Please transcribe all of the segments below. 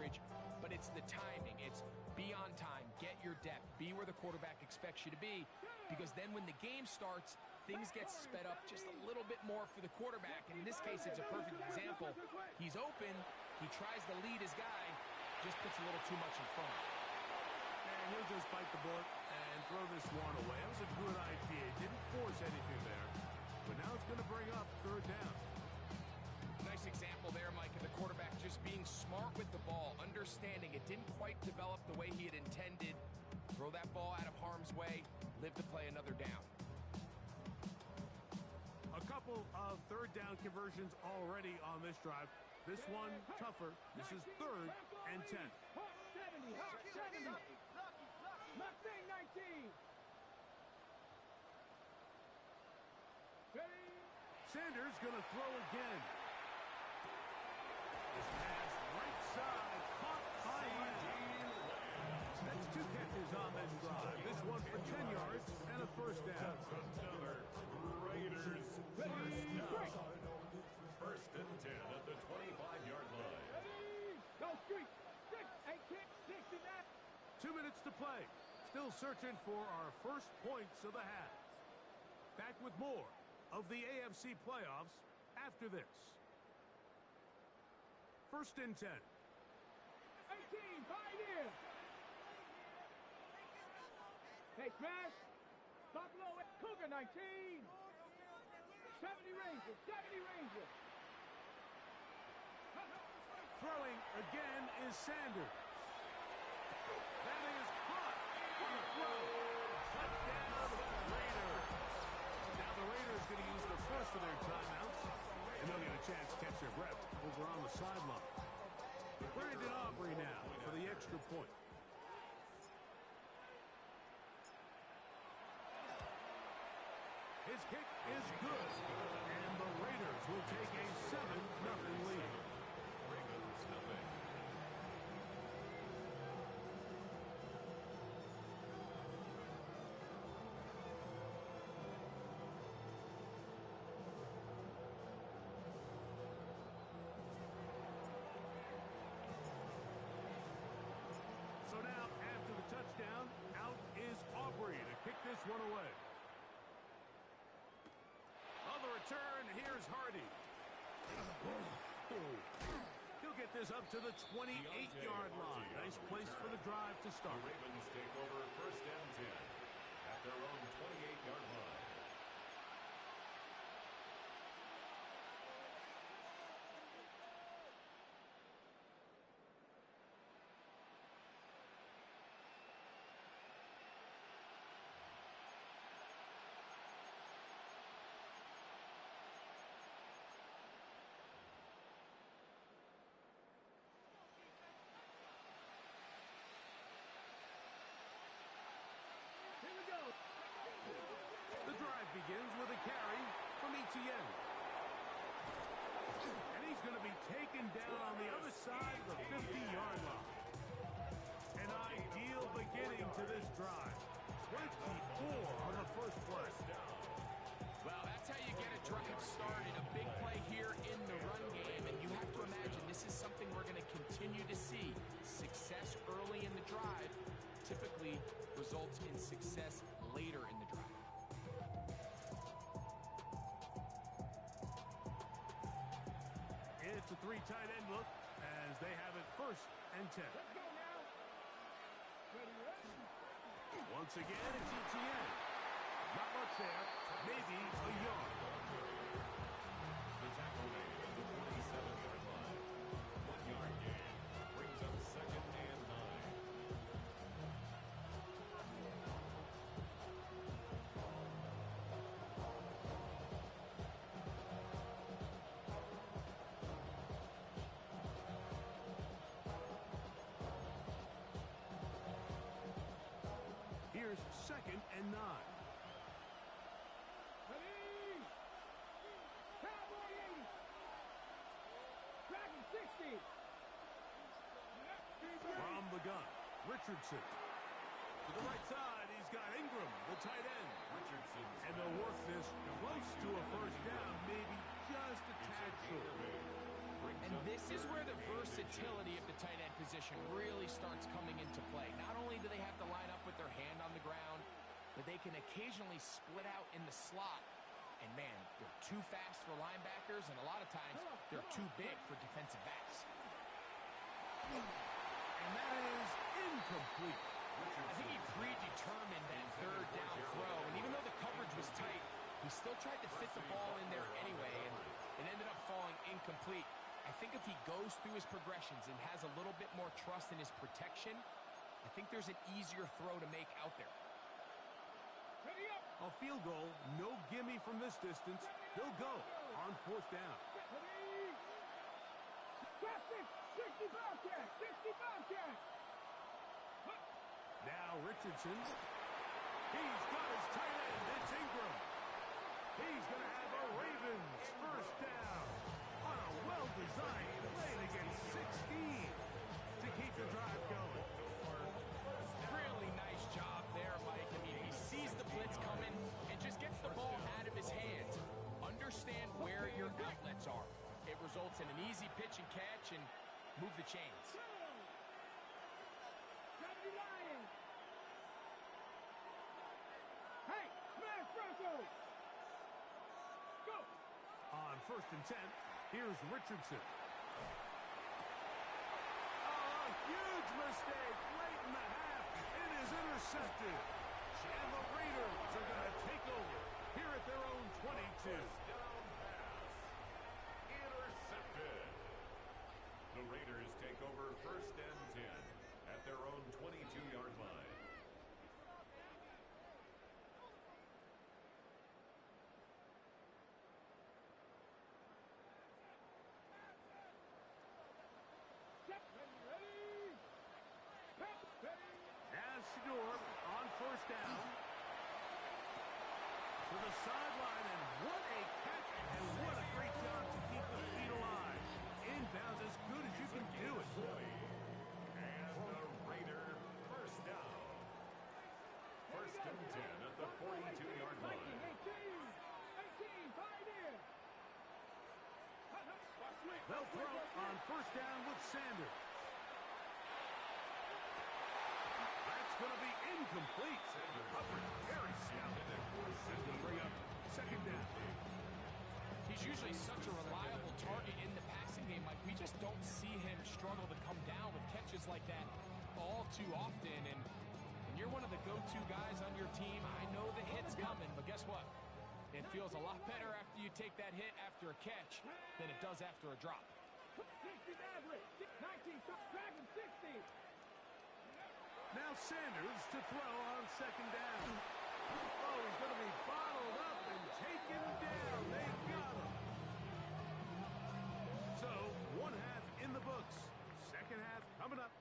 coverage, but it's the timing. It's be on time, get your depth, be where the quarterback expects you to be, because then when the game starts, things get sped up just a little bit more for the quarterback. And in this case, it's a perfect example. He's open, he tries to lead his guy, just puts a little too much in front. And he'll just bite the bullet and throw this one away. That was a good idea. Didn't force anything there. But now it's going to bring up third down. Nice example there, Mike, of the quarterback just being smart with the ball, understanding it didn't quite develop the way he had intended. Throw that ball out of harm's way, live to play another down. A couple of third down conversions already on this drive. This one tougher. This is 3rd and 10. 70, 70. Mustang 19. Sanders going to throw again. This pass right side, caught by That's 2 catches on this drive. This one for 10 yards and a first down. Raiders first down. 1st and 10 at the 25-yard line. Go street. 69. 2 minutes to play. Still searching for our first points of the half. Back with more of the AFC playoffs after this. 1st and 10. 18, pioneer. Hey, smash. Top low, Cougar 19. 70 Rangers, 70 Rangers. Throwing again is Sanders. That is caught. What a throw. Touchdown, Raiders. Now the Raiders going to use the first of their timeouts, and they'll get a chance to catch their breath over on the sideline. Brandon Aubrey now for the extra point. His kick is good, and the Raiders will take a 7-0 lead. Ravens nothing. So now, after the touchdown, out is Aubrey to kick this one away. On the return, here's Hardy. He'll get this up to the 28-yard line. Nice place for the drive to start. The Ravens take over 1st and 10 at their own 28-yard line. Here we go. The drive begins with a carry from Etienne. And he's going to be taken down on the other side of the 50-yard line. An ideal beginning to this drive. 24 on the first play. Well, that's how you get a drive started. A big play here in the run game, and you have to imagine this is something we're going to continue to see. Success early in the drive typically results in success later in the drive. It's a 3 tight end look as they have it 1st and 10. Let's go now. Ready. Once again, it's Etienne. Not much there. Maybe a yard. The tackle made at the 47-yard line. 1-yard gain brings up 2nd and 9. Here's 2nd and 9. Ready. Cowboy 80. Dragon 60. From the gun, Richardson. To the right side, he's got Ingram, the tight end. Richardson. And they'll work this close to a first down, maybe just a tad short. And this is where the versatility of the tight end position really starts coming into play. Not only do they have to line up with their hand on the ground, but they can occasionally split out in the slot. And man, they're too fast for linebackers, and a lot of times they're too big for defensive backs. And that is incomplete. I think he predetermined that third down throw, and even though the coverage was tight, he still tried to fit the ball in there anyway, and it ended up falling incomplete. I think if he goes through his progressions and has a little bit more trust in his protection, I think there's an easier throw to make out there. A field goal, no gimme from this distance. He'll go on fourth down. 60 Bobcat! 60 Bobcat! Now Richardson. He's got his tight end. It's Ingram. He's going to have a Ravens first down on a well-designed play to get 16 to keep the drive going. Really nice job there, Mike. I mean, he sees the blitz coming and just gets the ball out of his hands. Understand where your outlets are. It results in an easy pitch and catch and move the chains. Hey, smash Bronco! Go! On first and 10, here's Richardson. Oh, a huge mistake late in the half. It is intercepted. And the Raiders are going to take over here at their own 22. Down pass. Intercepted. The Raiders take over first and 10 at their own 22-yard line. As Shador on first down. To the sideline, and what a catch, and what a great job to keep the feet alive. Inbounds as good as you can do it. And the Raider first down. First and 10 at the 42-yard line. 18, find in! They'll throw on first down with Sanders. That's going to be incomplete. Coverage very stout. That's going to bring up second down. He's usually such a reliable target in the passing game. Like, we just don't see him struggle to come down with catches like that all too often. And when you're one of the go-to guys on your team, I know the hit's coming, but guess what? It feels a lot better after you take that hit after a catch than it does after a drop. 60 Maverick! 19, Dragon 60! Now Sanders to throw on second down. Oh, he's going to be bottled up and taken down. They got him. So, one half in the books. Second half coming up.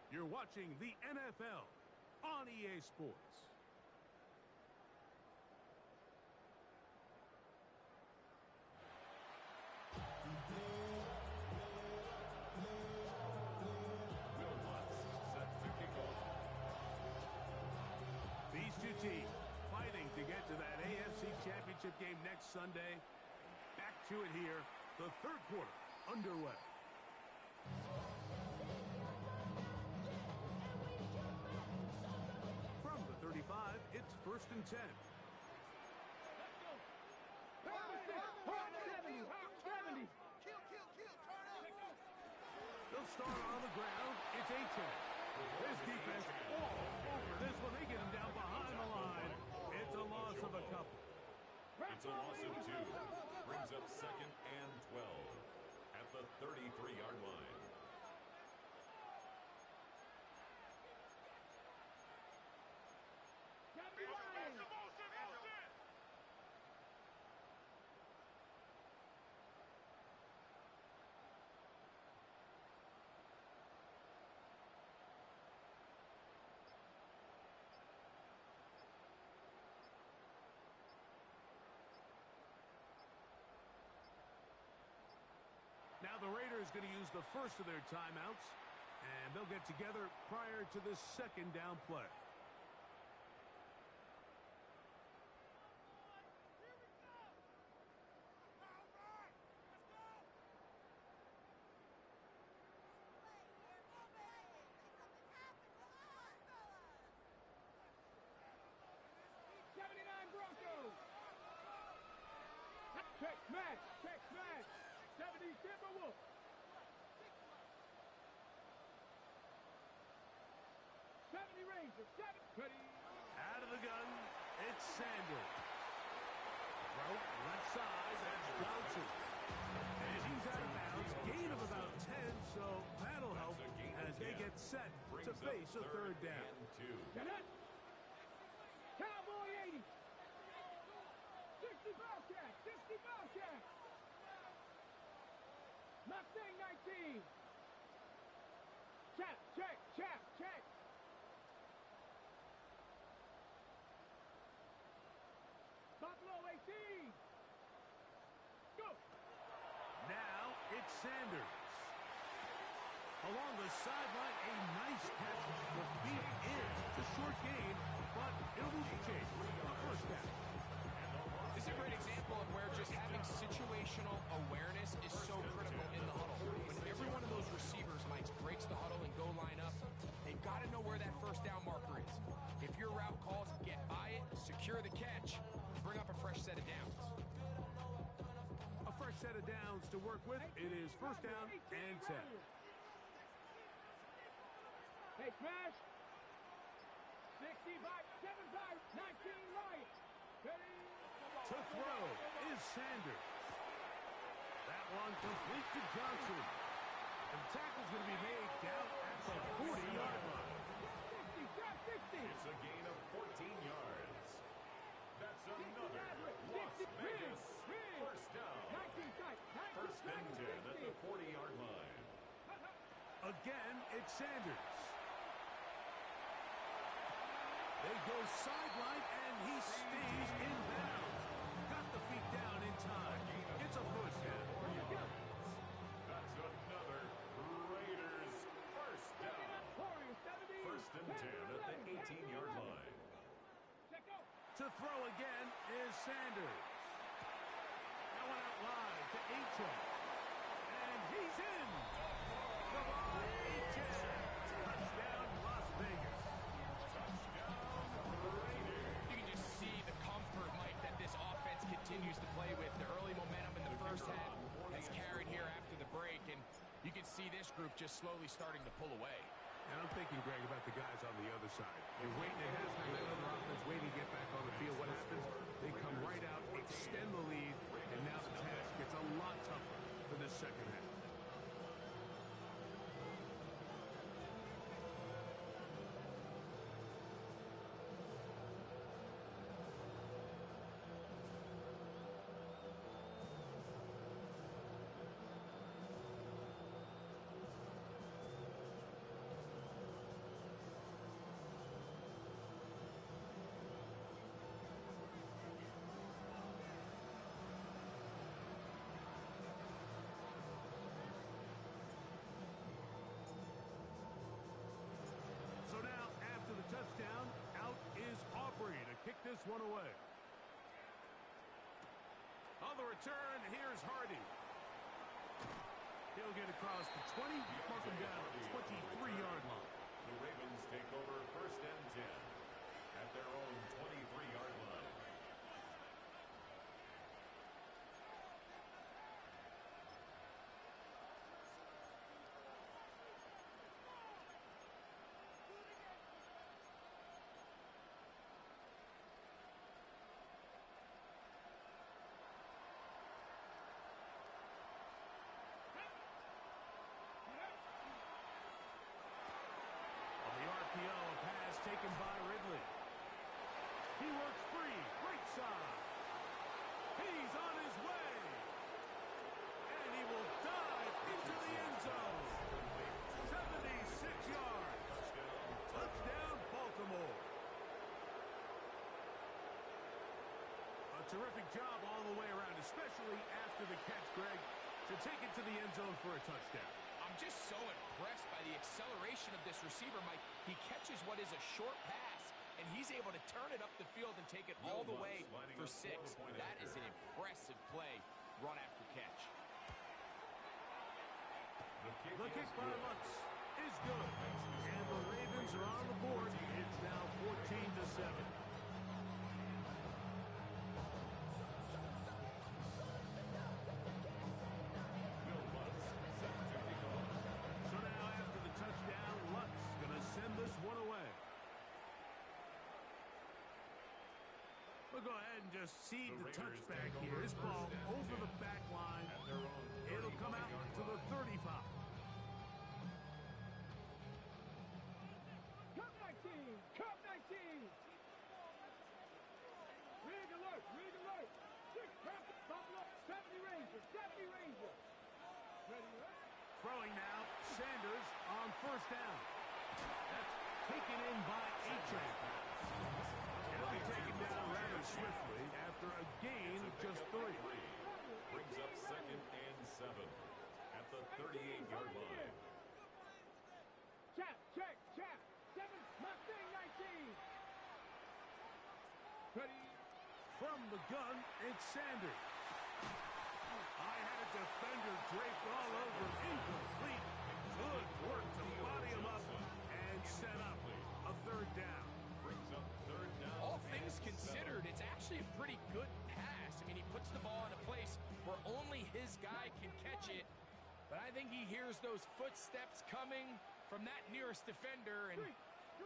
You're watching the NFL on EA Sports. Will Lutz set to kick off. These two teams fighting to get to that AFC Championship game next Sunday. Back to it here. The third quarter underway. From the 35, it's first and 10. 70! They'll start on the ground. It's A-Chain. This defense all over this one. They get him down behind the line. It's a loss of a couple. It's a loss of 2. Brings up second and 12 at the 33-yard line. Now the Raiders going to use the first of their timeouts, and they'll get together prior to the second down play. Smash. Check smash. 70 Timberwolves. Rangers. 7. Out of the gun, it's Sanders. Throw left side, that's Johnson. And he's out of bounds, gain of about 10, so that'll help as they get set to face a third down. Cowboy 80. 60 Bobcat. 60 Bobcat. Mustang 19. Check, check, check, check. Buffalo 18. Go. Now it's Sanders. Along the sideline, a nice catch. The feet in. It's a short gain, but it'll be the change. A first down. This is a great example of where just having situational awareness is so critical in the huddle. When every one of those receivers, Mike, breaks the huddle and go line up, they've got to know where that first down marker is. If your route calls, get by it, secure the catch, bring up a fresh set of downs. A fresh set of downs to work with. It is first down and 10. Hey, smash. 65, 75, 19 Lions. Ready? To throw is Sanders. That one complete to Johnson. And the tackle's going to be made down at the 40-yard line. 60, drop 60. It's a gain of 14 yards. That's another Las Vegas first down. 19 sight. First and 10 at the 40-yard line. Again, it's Sanders. They go sideline, and he stays in bounds. Got the feet down in time. It's a first down. That's another Raiders first down. First and 10 at the 18-yard line. To throw again is Sanders. That one out wide to Achane. And he's in. The ball, Achane. Touchdown, Las Vegas. You can just see the comfort, Mike, that this offense continues to play with. The early momentum in the first half has carried here after the break, and you can see this group just slowly starting to pull away. And I'm thinking, Greg, about the guys on the other side. You're waiting to have that other offense waiting to get back on the field. What happens? They come right out, extend the lead, and now the task gets a lot tougher for this second half. Touchdown, out is Aubrey to kick this one away. On the return, here's Hardy. He'll get across the 20, mark him down at the 23-yard line. The Ravens take over first and 10 at their own 23-yard line. Taken by Ridley. He works free, right side. He's on his way. And he will dive into the end zone. 76 yards. Touchdown, Baltimore. A terrific job all the way around, especially after the catch, Greg, to take it to the end zone for a touchdown. I'm just so impressed by the acceleration of this receiver, Mike. He catches what is a short pass, and he's able to turn it up the field and take it all the way for 6. That is an impressive play, run after catch. The kick by Lutz is good, and the Ravens are on the board. It's now 14-7. can just cede the touchback here. This ball over the back line. It'll come out to the 35. Come 19! Come 19! Rig alert! Rig alert! 6 traffic! Buffalo! 70 Rangers! 70 Rangers! Ready, right? Throwing now, Sanders on first down. That's taken in by A-Train. It'll be taken down rather swiftly after a gain of just 3. Brings up 2nd and 7 at the 38-yard line. Check, check, check. 7, Mustang 19. Ready. From the gun, it's Sanders. I had a defender draped all over him. Incomplete. Good work to body him up and set up a 3rd down. Brings up 3rd down. All things considered, it's actually a pretty good pass. I mean, he puts the ball in a place where only his guy can catch it. But I think he hears those footsteps coming from that nearest defender, and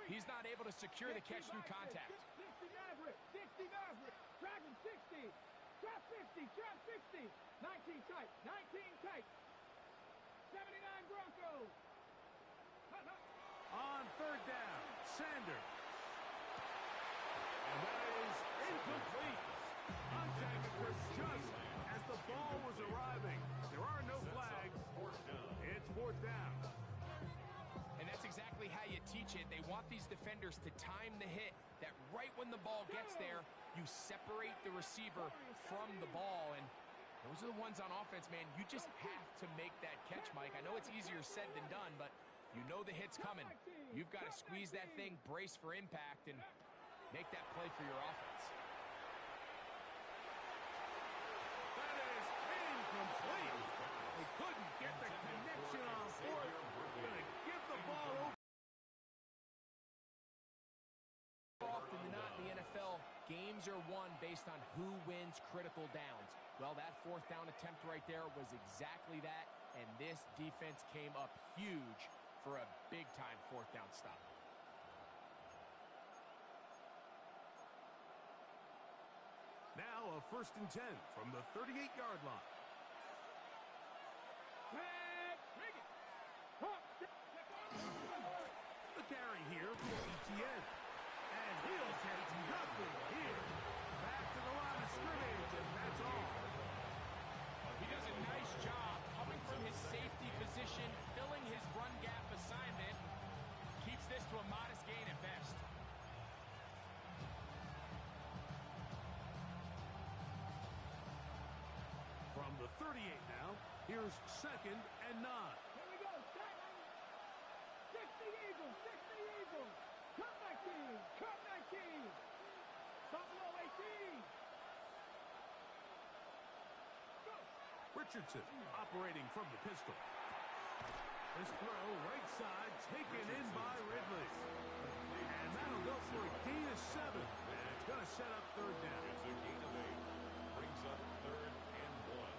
he's not able to secure the catch through contact. 60 Maverick. 60 Maverick. Dragon 60. Trap 50. Trap 60. 19 tight. 19 tight. 79 Broncos. On 3rd down, Sanders. And that is incomplete. Contact occurred just as the ball was arriving. There are no flags. It's 4th down. And that's exactly how you teach it. They want these defenders to time the hit, that right when the ball gets there, you separate the receiver from the ball. And those are the ones on offense, man. You just have to make that catch, Mike. I know it's easier said than done, but you know the hit's coming. You've got to squeeze that thing, brace for impact, and make that play for your offense. That is incomplete. They couldn't get the connection on 4th. Gonna give the ball over. Often than not in the NFL, games are won based on who wins critical downs. Well, that 4th down attempt right there was exactly that, and this defense came up huge for a big-time 4th down stop. Now a 1st and 10 from the 38-yard line. The carry here for ETN. And he'll take nothing here. Back to the line of scrimmage, and that's all. He does a nice job coming from his safety position, filling his run gap assignment. Keeps this to a modest gain at best. From the 38 now, here's 2nd and 9. Here we go. 60 Eagles. 60 Eagles. Come 19. Come 19. Buffalo 18. Go. Richardson operating from the pistol. This throw right side taken in by Ridley. And that'll go for a gain of 7. And it's going to set up 3rd down. It's a gain of 8. Brings up 3rd and 1.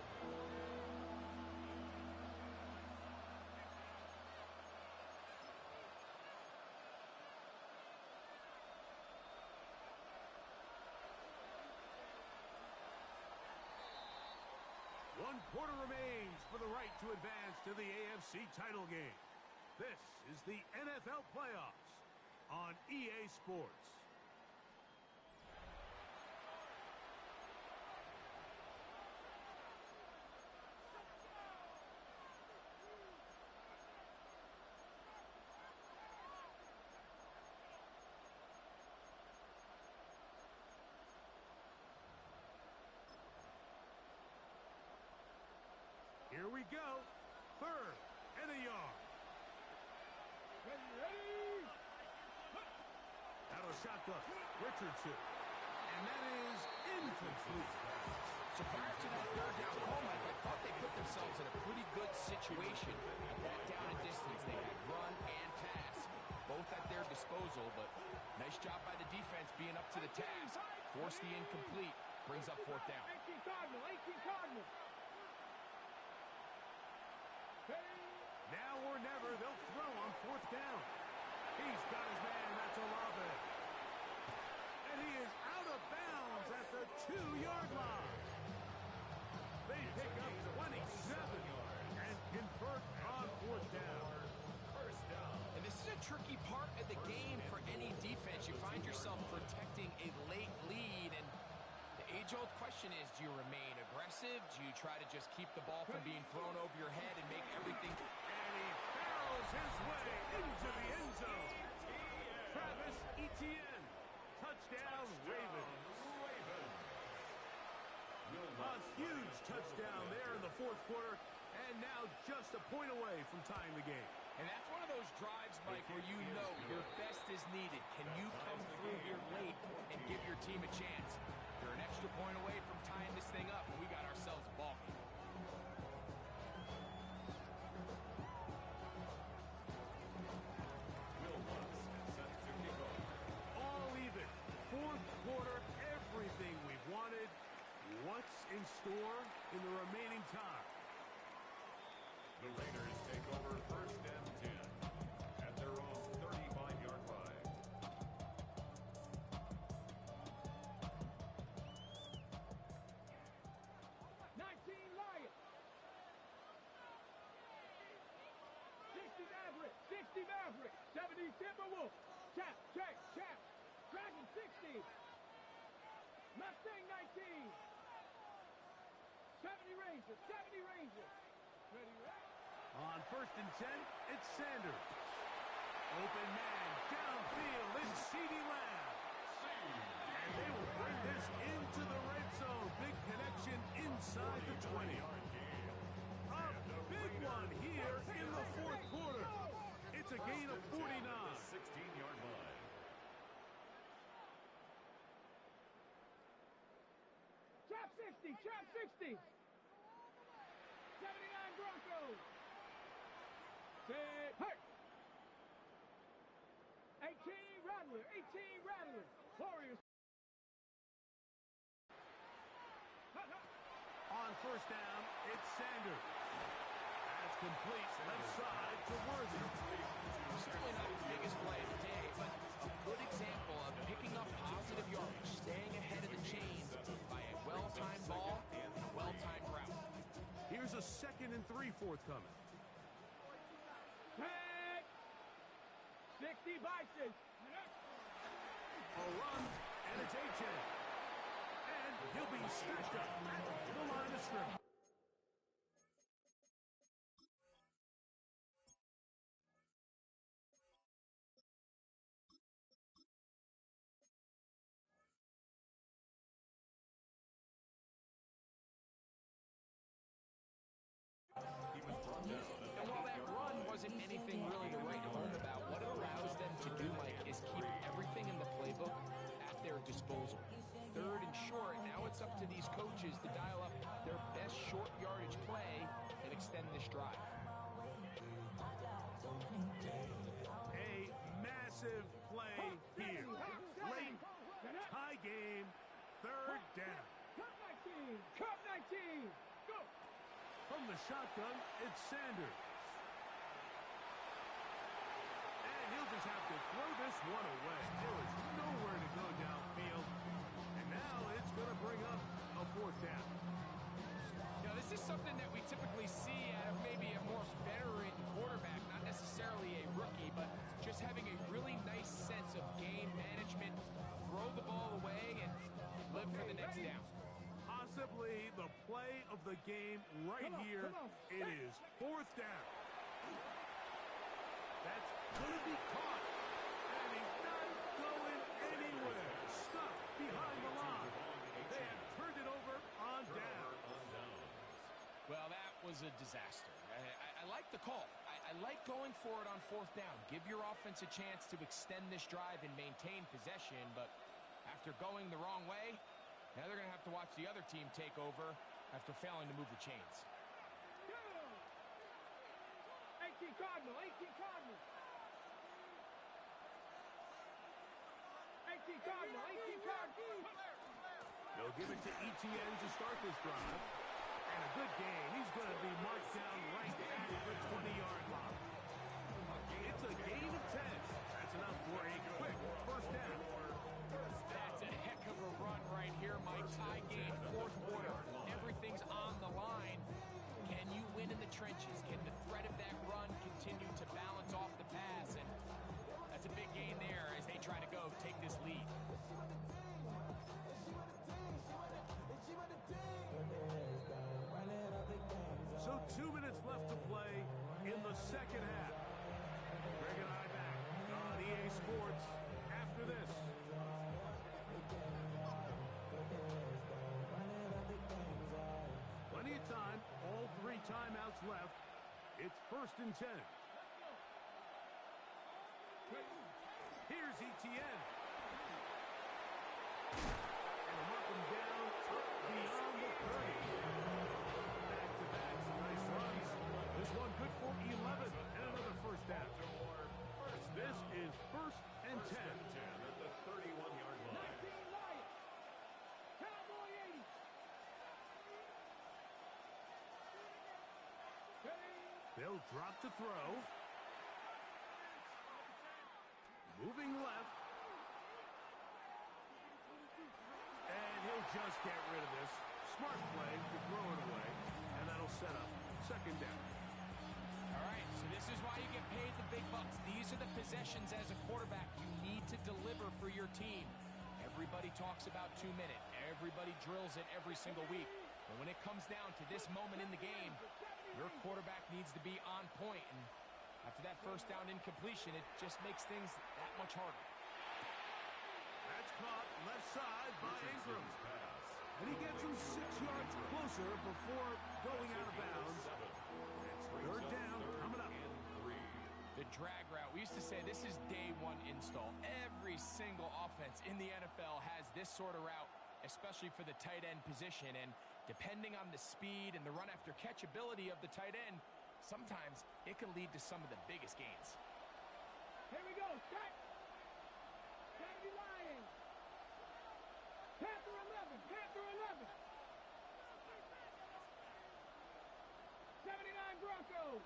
One quarter remains for the right to advance to the AFC title game. This is the NFL playoffs on EA Sports. Here we go. 3rd and a yard. Ready. Out of shotgun. Richardson. And that is incomplete. So prior to that 3rd down call, Mike, I thought they put themselves in a pretty good situation at that down and distance. They had run and pass, both at their disposal, but nice job by the defense being up to the task. Forced the incomplete, brings up 4th down. 18 Cardinal. 18 Cardinal. Now or never, they'll throw on 4th down. He's got his man, that's Olave. And he is out of bounds at the 2-yard line. They pick up 27 and convert on 4th down. And this is a tricky part of the game for any defense. You find yourself protecting a late lead, and the age-old question is, do you remain aggressive? Do you try to just keep the ball from being thrown over your head and make everything... And he barrels his way into the end zone. Travis Etienne. Touchdown, Ravens. A huge touchdown there in the 4th quarter, and now just a point away from tying the game. And that's one of those drives, Mike, where you know your best is needed. Can you come through here late and give your team a chance? You're an extra point away from tying this thing up, and we got ourselves a ball game. All even. 4th quarter, everything we've wanted. What's in store in the remaining time? The Raiders take over 1st and 10 at their own 35-yard line. 19 Lions. 60 Mavericks. 60 Mavericks. 70 Timberwolves. Chap, check, chap. Dragon 60. Mustang 19. 70 Rangers. 70 Rangers. Ready, right? On 1st and 10, it's Sanders. Open man, downfield, it's CeeDee Lamb. And they will bring this into the red zone. Big connection inside the 20. A big one here in the 4th quarter. It's a gain of 49. 16-yard line. Trap 60. Trap 60. 79 Broncos. Say, hey. 18 Rattler. 18 Rattler. Warriors. On 1st down, it's Sanders. That's complete left side to Worthy. Certainly not the biggest play of the day, but a good example of picking up positive yardage, staying ahead of the chains by a well-timed ball and a well-timed route. Here's a 2nd and 3 forthcoming. Tag. 60 Bison. A run, and it's H.A. And he'll be stacked up at the line of scrimmage. And while that run wasn't anything really to write home about, what it allows them to do, Mike, is keep everything in the playbook at their disposal. 3rd and short, now it's up to these coaches to dial up their best short yardage play and extend this drive. A massive play here. Late, tie game, 3rd down. Cup 19. Cup 19. Go. From the shotgun, it's Sanders. And he'll just have to throw this one away. There is nowhere to go downfield. And now it's going to bring up a 4th down. Now, this is something that we typically see out of maybe a more veteran quarterback, not necessarily a rookie, but just having a really nice sense of game management, throw the ball away, and live for the next down. Possibly the play of the game right here. It is 4th down. That's going to be caught. And he's not going anywhere. Stuck behind the line. They have turned it over on down. Well, that was a disaster. I like the call. I like going for it on 4th down. Give your offense a chance to extend this drive and maintain possession, but after going the wrong way, now they're going to have to watch the other team take over after failing to move the chains. 18 Cardinal. 18 Cardinal. 18 Cardinal. 18 Cardinal. They'll give it to Etienne to start this drive. And a good game. He's going to be marked down right at the 20-yard line. It's a gain of 10. That's enough for a quick 1st down. That's a heck of a run right here, Mike. 2 minutes left to play in the second half. Greg and I back on EA Sports after this. Plenty of time, all 3 timeouts left. It's 1st and 10. Here's Etienne. And mark him down beyond the 30. Back-to-back, some nice runs. This one good for 11 and another first down. This is 1st and 10. At the 31-yard line. 19 Lions. Cowboy 80. They'll drop to throw. Moving left. And he'll just get rid of this. Smart play to throw it away. And that'll set up 2nd down. All right, so this is why you get paid the big bucks. These are the possessions as a quarterback you need to deliver for your team. Everybody talks about 2 minute. Everybody drills it every single week. But when it comes down to this moment in the game, your quarterback needs to be on point. And after that first down incompletion, it just makes things that much harder. That's caught left side by Ingram. And he gets him 6 yards closer before going out of bounds. It's 3rd down coming up. The drag route. We used to say this is day 1 install. Every single offense in the NFL has this sort of route, especially for the tight end position. And depending on the speed and the run after catch ability of the tight end, sometimes it can lead to some of the biggest gains. Here we go. Set. Sandy Lions. Panther 11. Panther 11. 79 Broncos.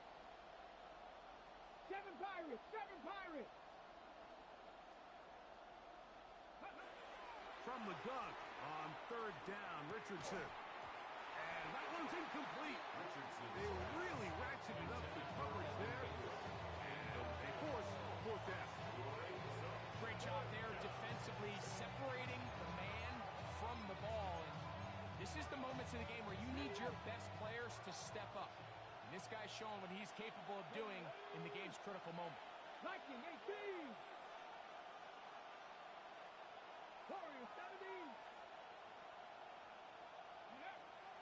7 Pirates. 7 Pirates. From the gun on 3rd down, Richardson. And that one's incomplete. They really ratcheted up the coverage there. And they force 4th down. Great job there defensively separating the man from the ball. And this is the moments of the game where you need your best players to step up. And this guy's showing what he's capable of doing in the game's critical moment. Viking 18. Warriors 17.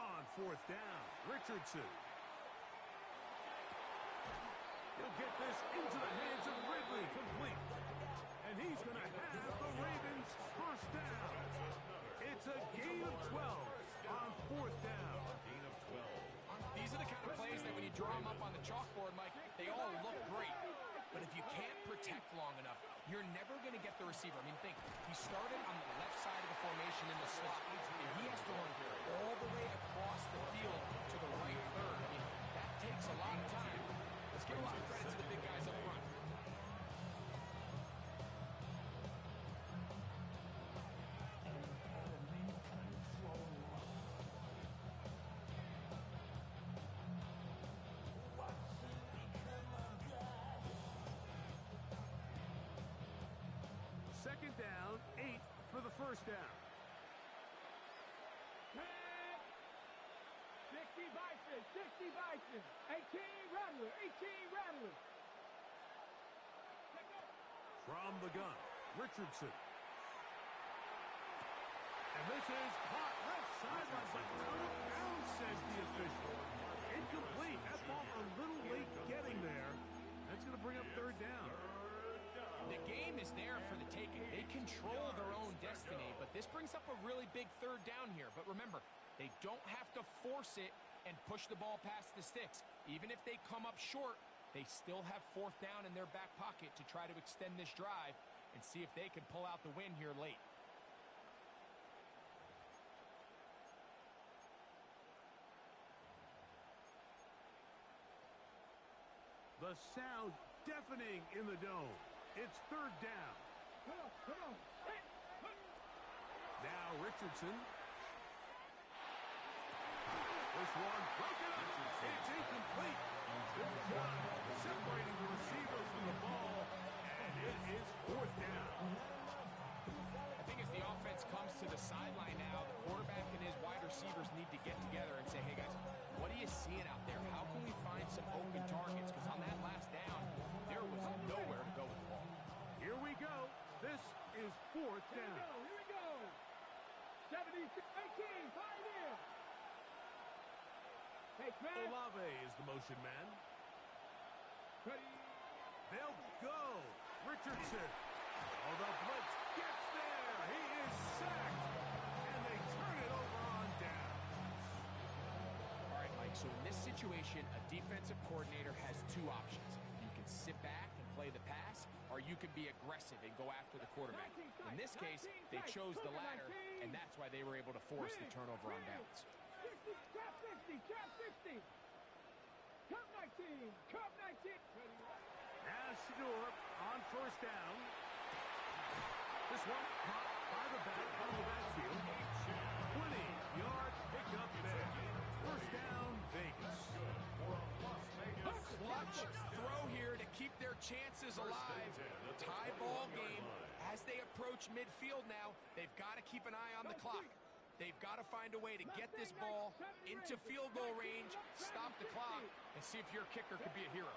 On 4th down, Richardson. He'll get this into the hands of Ridley, complete. And he's going to have the Ravens 1st down. It's a gain of 12 on 4th down. These are the kind of plays that when you draw them up on the chalkboard, Mike, they all look great. But if you can't protect long enough, you're never going to get the receiver. I mean, think, he started on the left side of the formation in the slot, and he has to run all the way across the field to the right third. I mean, that takes a lot of time. Let's give a lot of credit to the big guys up front. Second down, 8 for the 1st down. 60 Bison. 60 Bison. 18 Rattler. 18 Rattler. From the gun, Richardson. And this is caught left sideline, but out of bounds, says the official. Incomplete. That ball a little late getting there. That's going to bring up 3rd down. The game is there for the taking. They control their own destiny, but this brings up a really big 3rd down here. But remember, they don't have to force it and push the ball past the sticks. Even if they come up short, they still have 4th down in their back pocket to try to extend this drive and see if they can pull out the win here late. The sound deafening in the dome. It's 3rd down. Come on, come on. Now Richardson. This one broken up. It's incomplete. Good job separating the receiver from the ball. And it is 4th down. I think as the offense comes to the sideline now, the quarterback and his wide receivers need to get together and say, hey guys, what are you seeing out there? How takes, man. Olave is the motion man. Ready. They'll go. Richardson. Oh, the blitz gets there. He is sacked. And they turn it over on downs. All right, Mike, so in this situation, a defensive coordinator has two options. You can sit back and play the pass, or you can be aggressive and go after the quarterback. In this case, they chose the latter, and that's why they were able to force the turnover on downs. 60, trap 60, trap 60. Cup 19, cup 19. As Shador on first down. This one caught by the back from the backfield. 20-yard pickup there. First down, Vegas. Clutch throw here to keep their chances alive. Tie ball game. As they approach midfield now, they've got to keep an eye on the clock. They've got to find a way to get this ball into field goal range, stop the clock, and see if your kicker could be a hero.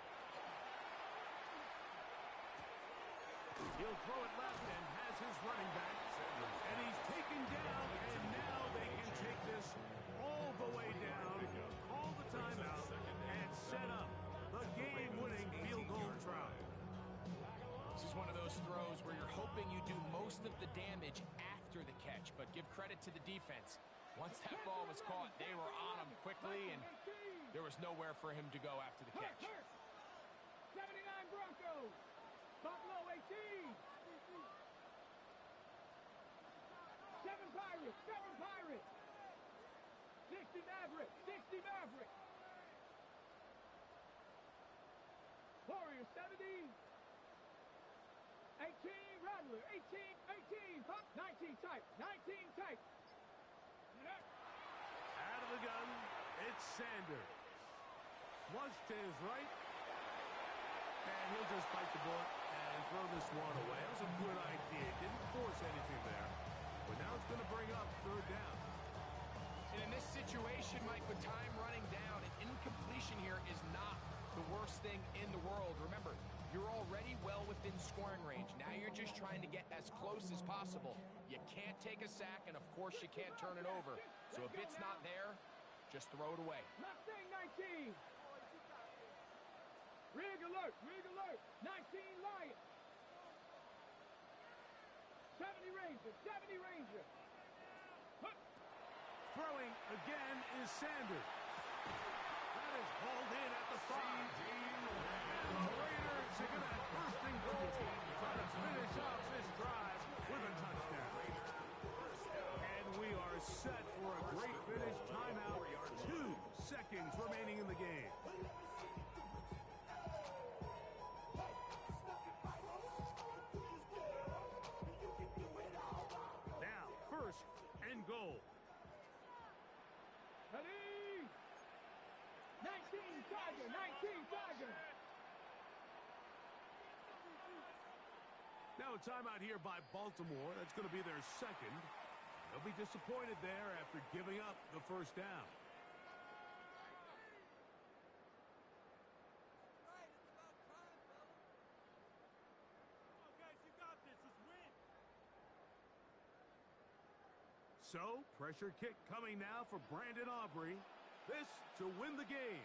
He'll throw it left and has his running back. And he's taken down, and now they can take this all the way down, call the timeout, and set up the game-winning field goal try. This is one of those throws where you're hoping you do most of the damage after the catch, but give credit to the defense. Once that ball was caught, they were on him quickly, and there was nowhere for him to go after the catch. 79 Broncos. Buffalo 18. 7 Pirates, 7 Pirates. 60 Mavericks, 60 Mavericks. Warriors 70. 18 Rattler, 18, 19 type, 19 type. Out of the gun, it's Sanders. Flush to his right. And he'll just bite the bullet and throw this one away. That was a good idea. Didn't force anything there. But now it's going to bring up third down. And in this situation, Mike, with time running down, an incompletion here is not the worst thing in the world. Remember, you're already well within scoring range. Now you're just trying to get as close as possible. You can't take a sack, and of course you can't turn it over. So if it's not there, just throw it away. Mustang 19. Rig alert, 19 Lions. 70 Rangers, 70 Rangers. Throwing again is Sanders. That is hauled in at the 5. And the Raiders are going to first and goal, trying to finish off this drive with a touchdown. And we are set for a great finish. Timeout. 2 seconds remaining in the game. Now, first and goal. Ready? 19 Tiger, 19 Tiger. Now a timeout here by Baltimore. That's going to be their second. They'll be disappointed there after giving up the first down. So, pressure kick coming now for Brandon Aubrey. This to win the game.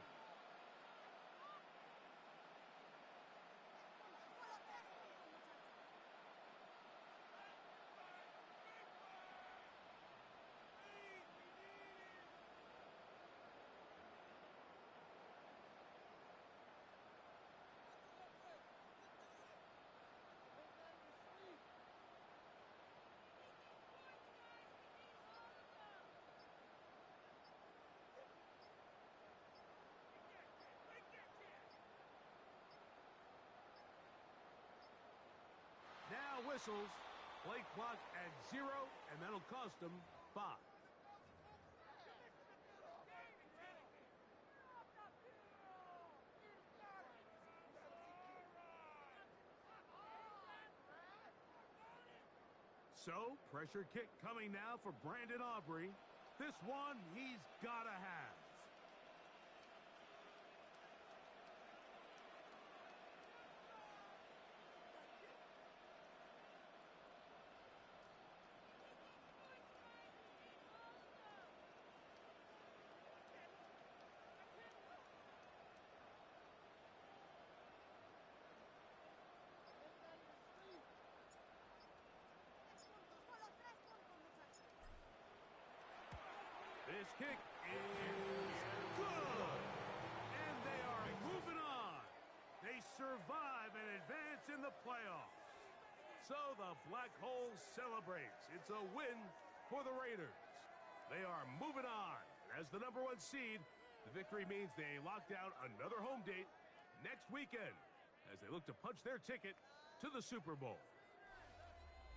Now whistles. Play clock at 0, and that'll cost them 5. So, pressure kick coming now for Brandon Aubrey. This one he's got to have. This kick is good. And they are moving on. They survive and advance in the playoffs. So the Black Hole celebrates. It's a win for the Raiders. They are moving on. As the #1 seed, the victory means they lock down another home date next weekend as they look to punch their ticket to the Super Bowl.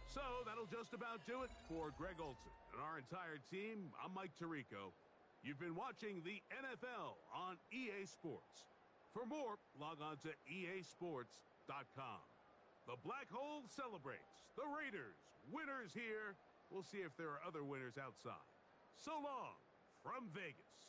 So that'll just about do it for Greg Olson and our entire team. I'm Mike Tirico. You've been watching the NFL on EA Sports. For more, log on to easports.com. The Black Hole celebrates. The Raiders, winners here. We'll see if there are other winners outside. So long from Vegas.